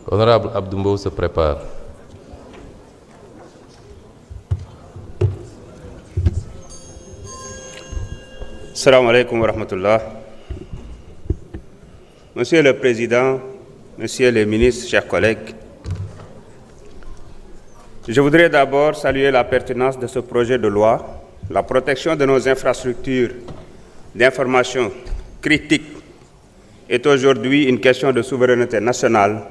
Honorable Abdoumbo se prépare. Assalamu alaikum wa rahmatullah. Monsieur le Président, Messieurs les ministres, chers collègues, je voudrais d'abord saluer la pertinence de ce projet de loi. La protection de nos infrastructures d'information critiques est aujourd'hui une question de souveraineté nationale,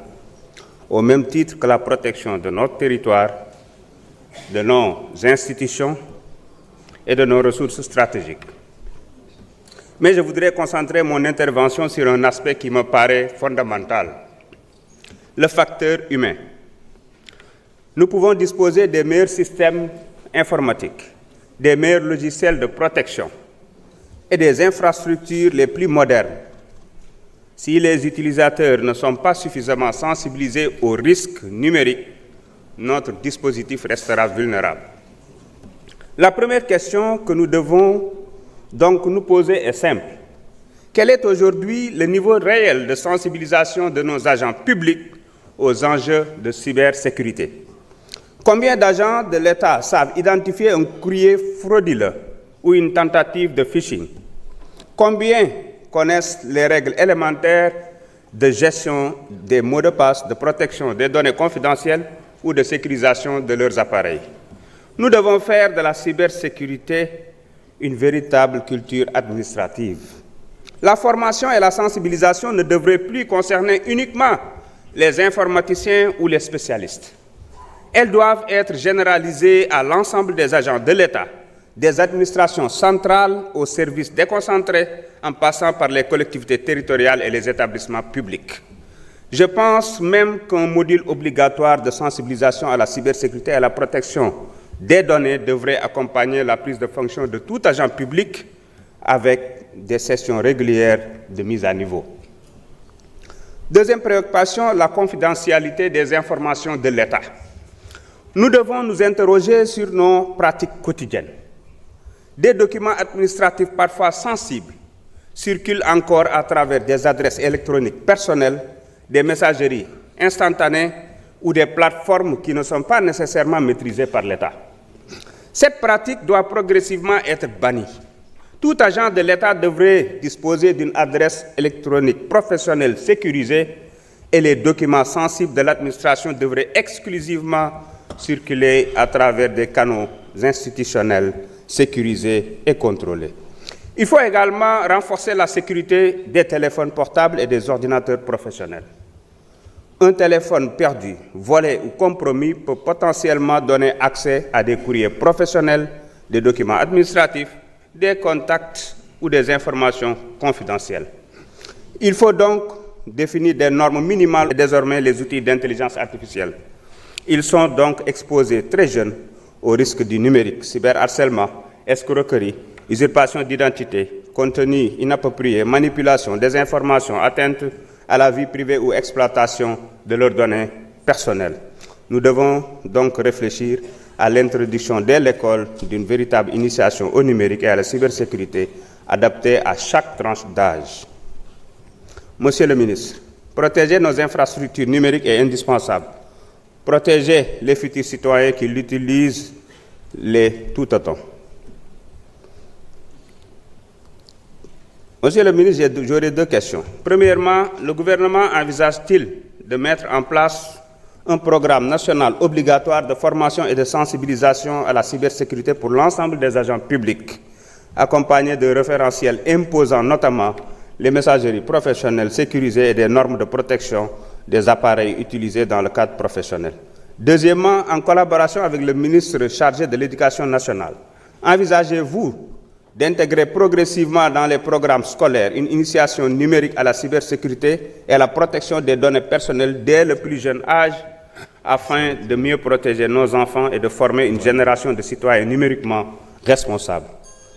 au même titre que la protection de notre territoire, de nos institutions et de nos ressources stratégiques. Mais je voudrais concentrer mon intervention sur un aspect qui me paraît fondamental, le facteur humain. Nous pouvons disposer des meilleurs systèmes informatiques, des meilleurs logiciels de protection et des infrastructures les plus modernes. Si les utilisateurs ne sont pas suffisamment sensibilisés aux risques numériques, notre dispositif restera vulnérable. La première question que nous devons donc nous poser est simple. Quel est aujourd'hui le niveau réel de sensibilisation de nos agents publics aux enjeux de cybersécurité? Combien d'agents de l'État savent identifier un courrier frauduleux ou une tentative de phishing? Combien connaissent les règles élémentaires de gestion des mots de passe, de protection des données confidentielles ou de sécurisation de leurs appareils? Nous devons faire de la cybersécurité une véritable culture administrative. La formation et la sensibilisation ne devraient plus concerner uniquement les informaticiens ou les spécialistes. Elles doivent être généralisées à l'ensemble des agents de l'État, des administrations centrales aux services déconcentrés, en passant par les collectivités territoriales et les établissements publics. Je pense même qu'un module obligatoire de sensibilisation à la cybersécurité et à la protection des données devrait accompagner la prise de fonction de tout agent public avec des sessions régulières de mise à niveau. Deuxième préoccupation, la confidentialité des informations de l'État. Nous devons nous interroger sur nos pratiques quotidiennes. Des documents administratifs parfois sensibles circulent encore à travers des adresses électroniques personnelles, des messageries instantanées ou des plateformes qui ne sont pas nécessairement maîtrisées par l'État. Cette pratique doit progressivement être bannie. Tout agent de l'État devrait disposer d'une adresse électronique professionnelle sécurisée et les documents sensibles de l'administration devraient exclusivement circuler à travers des canaux institutionnels sécurisés et contrôlés. Il faut également renforcer la sécurité des téléphones portables et des ordinateurs professionnels. Un téléphone perdu, volé ou compromis peut potentiellement donner accès à des courriers professionnels, des documents administratifs, des contacts ou des informations confidentielles. Il faut donc définir des normes minimales et désormais les outils d'intelligence artificielle. Ils sont donc exposés très jeunes aux risques du numérique, cyberharcèlement, escroquerie, usurpation d'identité, contenu inapproprié, manipulation, désinformation, atteinte à la vie privée ou exploitation de leurs données personnelles. Nous devons donc réfléchir à l'introduction dès l'école d'une véritable initiation au numérique et à la cybersécurité adaptée à chaque tranche d'âge. Monsieur le ministre, protéger nos infrastructures numériques est indispensable. Protéger les futurs citoyens qui l'utilisent tout autant. Monsieur le ministre, j'aurais deux questions. Premièrement, le gouvernement envisage-t-il de mettre en place un programme national obligatoire de formation et de sensibilisation à la cybersécurité pour l'ensemble des agents publics, accompagné de référentiels imposant notamment les messageries professionnelles sécurisées et des normes de protection des appareils utilisés dans le cadre professionnel? Deuxièmement, en collaboration avec le ministre chargé de l'Éducation nationale, envisagez-vous d'intégrer progressivement dans les programmes scolaires une initiation numérique à la cybersécurité et à la protection des données personnelles dès le plus jeune âge, afin de mieux protéger nos enfants et de former une génération de citoyens numériquement responsables?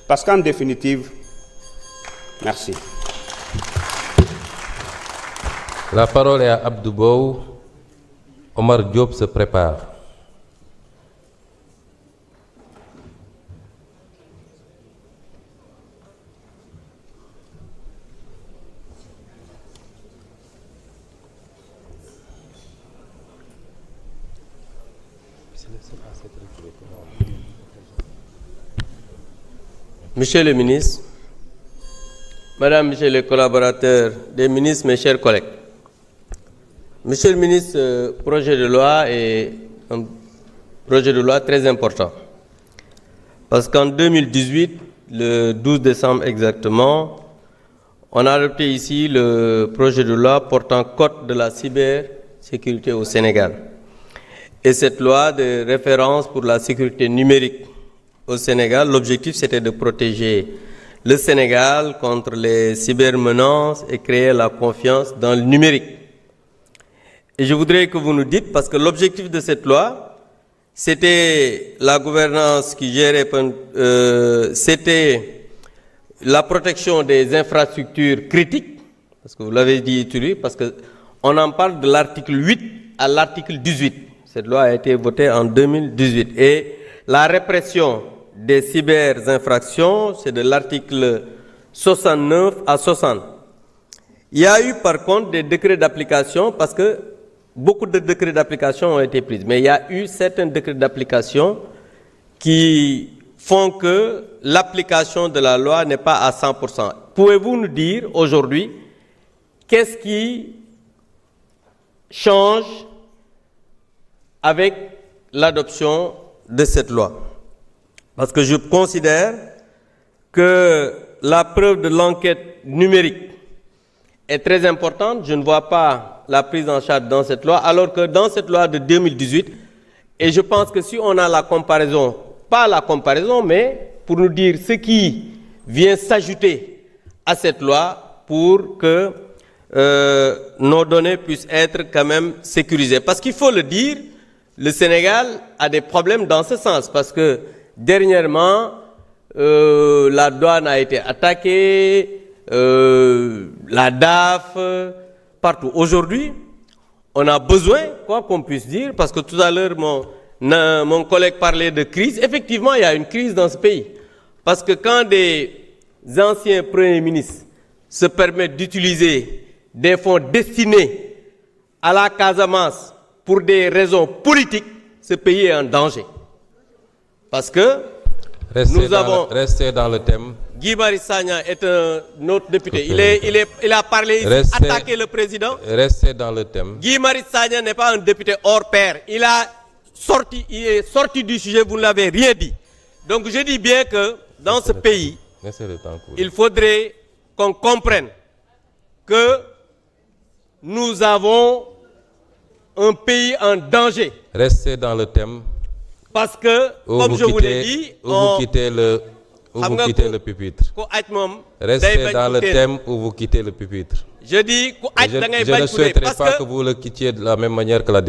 Parce qu'en définitive, merci. La parole est à Abdoumbo. Omar Diop se prépare. Monsieur le ministre, Madame, Monsieur les collaborateurs des ministres, mes chers collègues. Monsieur le ministre, ce projet de loi est un projet de loi très important. Parce qu'en 2018, le 12 décembre exactement, on a adopté ici le projet de loi portant code de la cybersécurité au Sénégal. Et cette loi de référence pour la sécurité numérique au Sénégal, l'objectif c'était de protéger le Sénégal contre les cybermenaces et créer la confiance dans le numérique. Et je voudrais que vous nous dites, parce que l'objectif de cette loi, c'était la gouvernance qui gérait, c'était la protection des infrastructures critiques, parce que vous l'avez dit, parce qu'on en parle de l'article 8 à l'article 18. Cette loi a été votée en 2018. Et la répression des cyberinfractions, c'est de l'article 69 à 60. Il y a eu par contre des décrets d'application, parce que beaucoup de décrets d'application ont été pris, mais il y a eu certains décrets d'application qui font que l'application de la loi n'est pas à 100%. Pouvez-vous nous dire aujourd'hui qu'est-ce qui change avec l'adoption de cette loi? Parce que je considère que la preuve de l'enquête numérique est très importante. Je ne vois pas la prise en charge dans cette loi, alors que dans cette loi de 2018, et je pense que si on a la comparaison, pas la comparaison, mais pour nous dire ce qui vient s'ajouter à cette loi pour que nos données puissent être quand même sécurisées. Parce qu'il faut le dire, le Sénégal a des problèmes dans ce sens, parce que dernièrement, la douane a été attaquée, la DAF, partout. Aujourd'hui, on a besoin, quoi qu'on puisse dire, parce que tout à l'heure, mon collègue parlait de crise. Effectivement, il y a une crise dans ce pays. Parce que quand des anciens premiers ministres se permettent d'utiliser des fonds destinés à la Casamance pour des raisons politiques, ce pays est en danger. Parce que restez dans le thème. Guy Marius Sagna est un autre député. Il a parlé ici, attaqué le président. Restez dans le thème. Guy Marius Sagna n'est pas un député hors pair. Il est sorti du sujet, vous ne l'avez rien dit. Donc je dis bien que dans ce pays, il faudrait qu'on comprenne que nous avons un pays en danger. Restez dans le thème. Parce que, comme je vous l'ai dit, vous quittez le pupitre. Restez dans le thème ou vous quittez le pupitre. Je dis, je ne souhaiterais pas que vous le quittiez de la même manière que la